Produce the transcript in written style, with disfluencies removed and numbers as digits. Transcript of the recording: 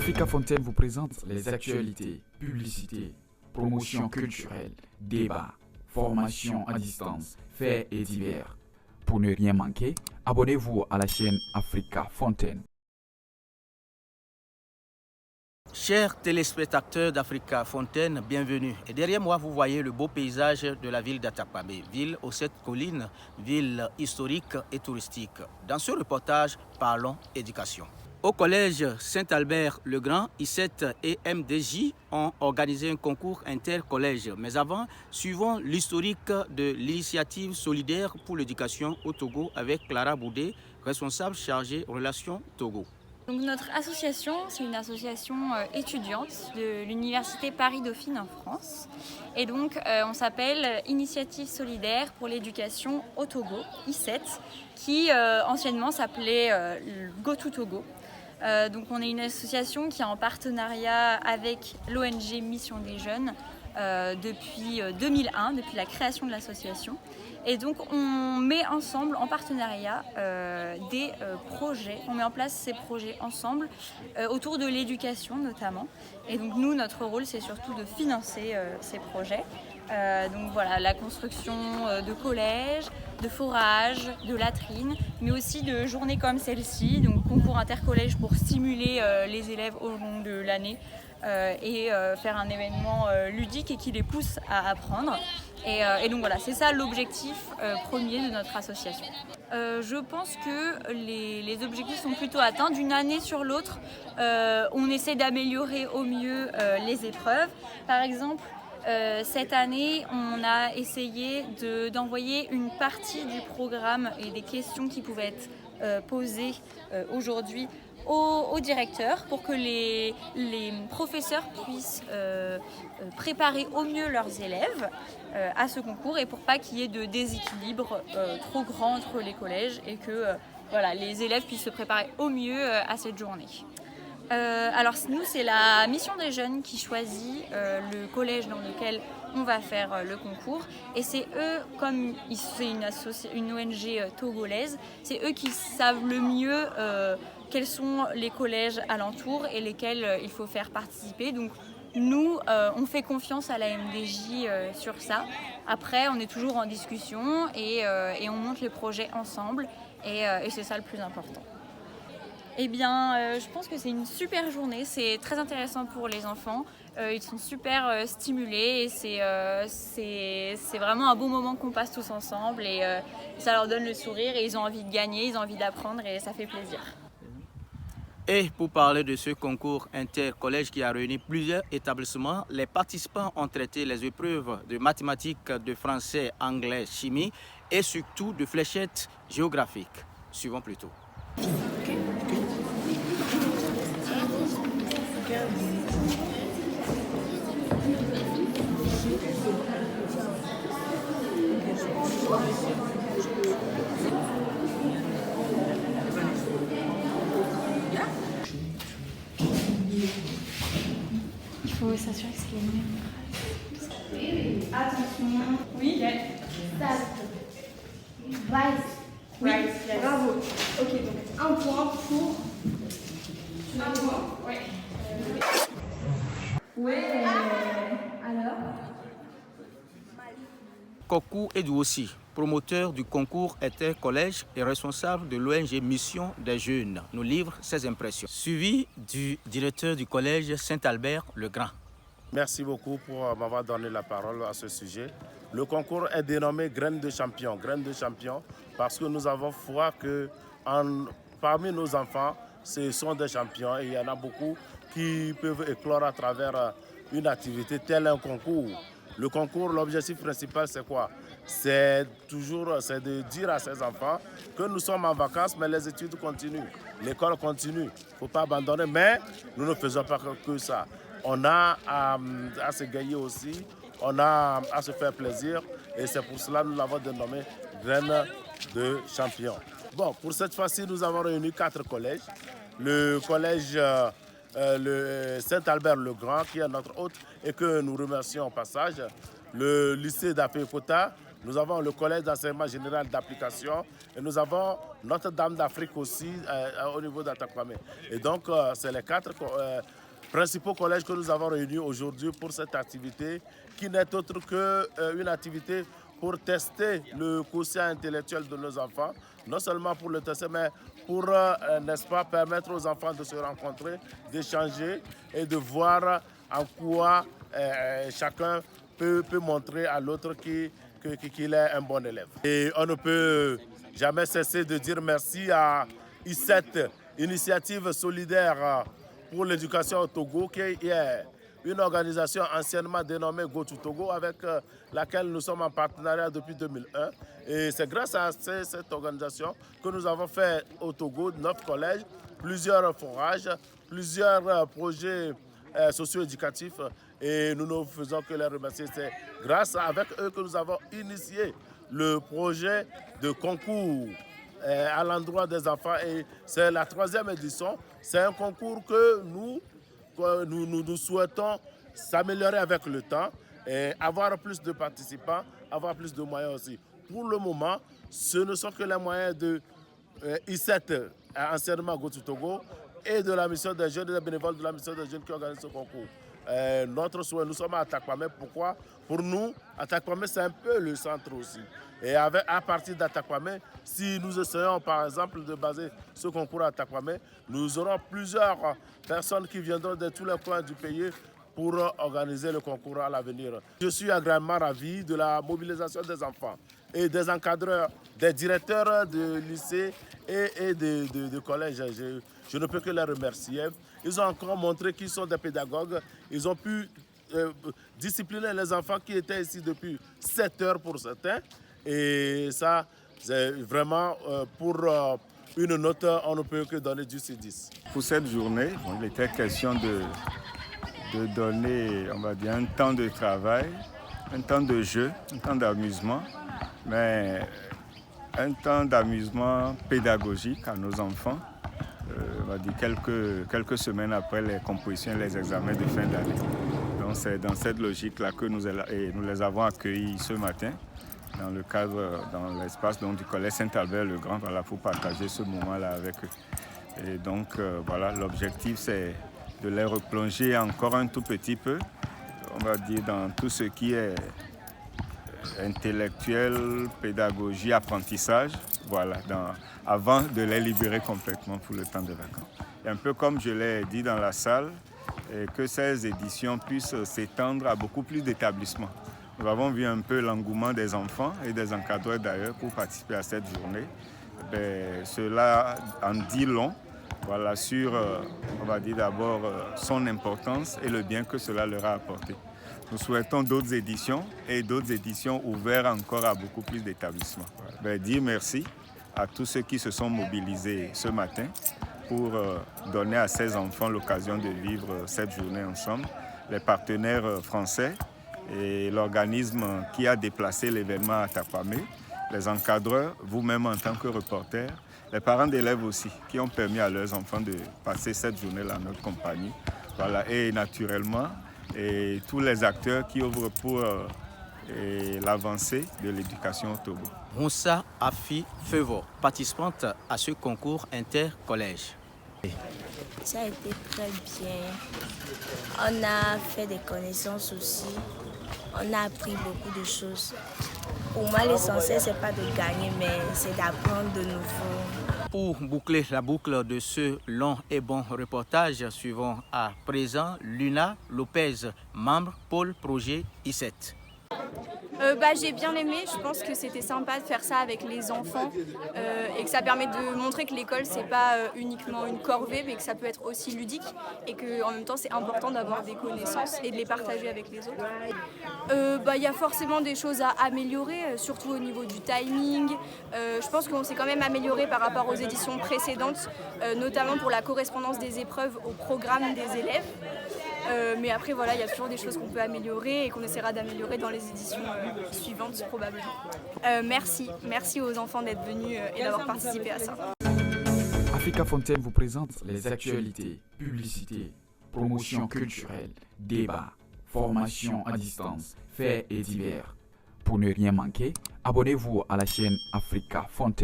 Africa Fontaine vous présente les actualités, publicités, promotions culturelles, débats, formations à distance, faits et divers. Pour ne rien manquer, abonnez-vous à la chaîne Africa Fontaine. Chers téléspectateurs d'Africa Fontaine, bienvenue. Et derrière moi, vous voyez le beau paysage de la ville d'Atakpamé, ville aux 7 collines, ville historique et touristique. Dans ce reportage, parlons éducation. Au collège Saint-Albert-le-Grand, I7 et MDJ ont organisé un concours intercollège. Mais avant, suivons l'historique de l'initiative solidaire pour l'éducation au Togo avec Clara Boudé, responsable chargée Relations Togo. Donc notre association, c'est une association étudiante de l'Université Paris-Dauphine en France. Et donc on s'appelle Initiative solidaire pour l'éducation au Togo, I7, qui anciennement s'appelait GoToTogo. Donc on est une association qui est en partenariat avec l'ONG Mission des Jeunes depuis 2001, depuis la création de l'association. Et donc on met ensemble, en partenariat, des projets. On met en place ces projets ensemble, autour de l'éducation notamment. Et donc nous, notre rôle, c'est surtout de financer ces projets. Donc voilà, la construction de collèges, de forages, de latrines, mais aussi de journées comme celle-ci, donc concours intercollège pour stimuler les élèves au long de l'année et faire un événement ludique et qui les pousse à apprendre. Et donc voilà, c'est ça l'objectif premier de notre association. Je pense que les objectifs sont plutôt atteints. D'une année sur l'autre, on essaie d'améliorer au mieux les épreuves. Par exemple, cette année, on a essayé d'envoyer une partie du programme et des questions qui pouvaient être posées aujourd'hui au directeur pour que les professeurs puissent préparer au mieux leurs élèves à ce concours et pour pas qu'il y ait de déséquilibre trop grand entre les collèges et que les élèves puissent se préparer au mieux à cette journée. Alors nous, c'est la Mission des Jeunes qui choisit le collège dans lequel on va faire le concours et c'est eux, comme c'est une ONG togolaise, c'est eux qui savent le mieux quels sont les collèges alentours et lesquels il faut faire participer. Donc nous, on fait confiance à la MDJ sur ça. Après, on est toujours en discussion et on monte les projets ensemble et c'est ça le plus important. Eh bien, je pense que c'est une super journée, c'est très intéressant pour les enfants, ils sont super stimulés et c'est vraiment un beau moment qu'on passe tous ensemble et ça leur donne le sourire et ils ont envie de gagner, ils ont envie d'apprendre et ça fait plaisir. Et pour parler de ce concours intercollège qui a réuni plusieurs établissements, les participants ont traité les épreuves de mathématiques, de français, anglais, chimie et surtout de fléchettes géographiques. Suivons plutôt. Il faut s'assurer que c'est les mêmes. Attention. Oui, yes. Right. Oui, yes. Bravo. Ok, donc un point pour... Un point. Oui. Ouais. Alors Kokou Edouossi, promoteur du concours intercollège et responsable de l'ONG Mission des Jeunes, nous livre ses impressions. Suivi du directeur du collège Saint-Albert-le-Grand. Merci beaucoup pour m'avoir donné la parole à ce sujet. Le concours est dénommé Graines de champion, parce que nous avons foi que parmi nos enfants, ce sont des champions et il y en a beaucoup qui peuvent éclore à travers une activité telle un concours. Le concours, l'objectif principal, c'est quoi? C'est de dire à ces enfants que nous sommes en vacances, mais les études continuent. L'école continue. Il ne faut pas abandonner, mais nous ne faisons pas que ça. On a à se gagner aussi, on a à se faire plaisir, et c'est pour cela que nous l'avons dénommé Graines de champion. Bon, pour cette fois-ci, nous avons réuni 4 collèges. Le collège le Saint-Albert-le-Grand, qui est notre hôte et que nous remercions au passage. Le lycée d'Apekota, nous avons le collège d'enseignement général d'application et nous avons Notre-Dame d'Afrique aussi au niveau d'Atakwame. Et donc, c'est les 4 principaux collèges que nous avons réunis aujourd'hui pour cette activité qui n'est autre qu'une activité pour tester le quotient intellectuel de nos enfants, non seulement pour le tester, mais pour, n'est-ce pas, permettre aux enfants de se rencontrer, d'échanger et de voir en quoi chacun peut montrer à l'autre qu'il est un bon élève. Et on ne peut jamais cesser de dire merci à I7, Initiative solidaire pour l'éducation au Togo, qui est une organisation anciennement dénommée Go to Togo, avec laquelle nous sommes en partenariat depuis 2001. Et c'est grâce à cette organisation que nous avons fait au Togo 9 collèges, plusieurs forages, plusieurs projets socio-éducatifs. Et nous ne faisons que les remercier. C'est grâce avec eux que nous avons initié le projet de concours à l'endroit des enfants. Et c'est la 3e édition. C'est un concours que nous souhaitons s'améliorer avec le temps et avoir plus de participants, avoir plus de moyens aussi. Pour le moment, ce ne sont que les moyens de I7, anciennement Go to Togo, et de la mission des jeunes et des bénévoles de la mission des jeunes qui organisent ce concours. Notre souhait, nous sommes à Atakwame. Pourquoi? Pour nous, Atakwame, c'est un peu le centre aussi. Et à partir d'Atakwame, si nous essayons par exemple de baser ce concours à Atakwame, nous aurons plusieurs personnes qui viendront de tous les coins du pays pour organiser le concours à l'avenir. Je suis agréablement ravi de la mobilisation des enfants et des encadreurs, des directeurs de lycée et de collège. Je ne peux que les remercier. Ils ont encore montré qu'ils sont des pédagogues. Ils ont pu discipliner les enfants qui étaient ici depuis 7 heures pour certains. Et ça, c'est vraiment pour une note, on ne peut que donner du C10. Pour cette journée, il était question de donner, on va dire, un temps de travail, un temps de jeu, un temps d'amusement, mais un temps d'amusement pédagogique à nos enfants. On va dire quelques semaines après les compositions et les examens de fin d'année. Donc c'est dans cette logique-là que nous les avons accueillis ce matin dans le cadre, dans l'espace du collège Saint-Albert-le-Grand, voilà, pour partager ce moment-là avec eux. Et donc voilà, l'objectif c'est de les replonger encore un tout petit peu, on va dire, dans tout ce qui est intellectuel, pédagogie, apprentissage, voilà, avant de les libérer complètement pour le temps de vacances. Et un peu comme je l'ai dit dans la salle, que ces éditions puissent s'étendre à beaucoup plus d'établissements. Nous avons vu un peu l'engouement des enfants et des encadreurs d'ailleurs pour participer à cette journée. Cela en dit long, voilà, sur, on va dire d'abord, son importance et le bien que cela leur a apporté. Nous souhaitons d'autres éditions et d'autres éditions ouvertes encore à beaucoup plus d'établissements. Voilà. Dire merci à tous ceux qui se sont mobilisés ce matin pour donner à ces enfants l'occasion de vivre cette journée ensemble. Les partenaires français et l'organisme qui a déplacé l'événement à Atakwame, les encadreurs, vous-même en tant que reporter, les parents d'élèves aussi, qui ont permis à leurs enfants de passer cette journée-là en notre compagnie. Voilà. Et naturellement, et tous les acteurs qui ouvrent pour l'avancée de l'éducation au Togo. Moussa Afi Fevo, participante à ce concours intercollège. Ça a été très bien. On a fait des connaissances aussi. On a appris beaucoup de choses. Pour moi, l'essentiel, ce n'est pas de gagner, mais c'est d'apprendre de nouveau. Pour boucler la boucle de ce long et bon reportage, suivons à présent Luna Lopez, membre pôle projet I7. J'ai bien aimé, je pense que c'était sympa de faire ça avec les enfants et que ça permet de montrer que l'école c'est pas uniquement une corvée mais que ça peut être aussi ludique et qu'en même temps c'est important d'avoir des connaissances et de les partager avec les autres. Y a forcément des choses à améliorer, surtout au niveau du timing. Je pense qu'on s'est quand même amélioré par rapport aux éditions précédentes, notamment pour la correspondance des épreuves au programme des élèves. Mais après, voilà, il y a toujours des choses qu'on peut améliorer et qu'on essaiera d'améliorer dans les éditions suivantes, probablement. Merci aux enfants d'être venus et d'avoir participé à ça. Africa Fontaine vous présente les actualités, publicités, promotions culturelles, débats, formations à distance, faits et divers. Pour ne rien manquer, abonnez-vous à la chaîne Africa Fontaine.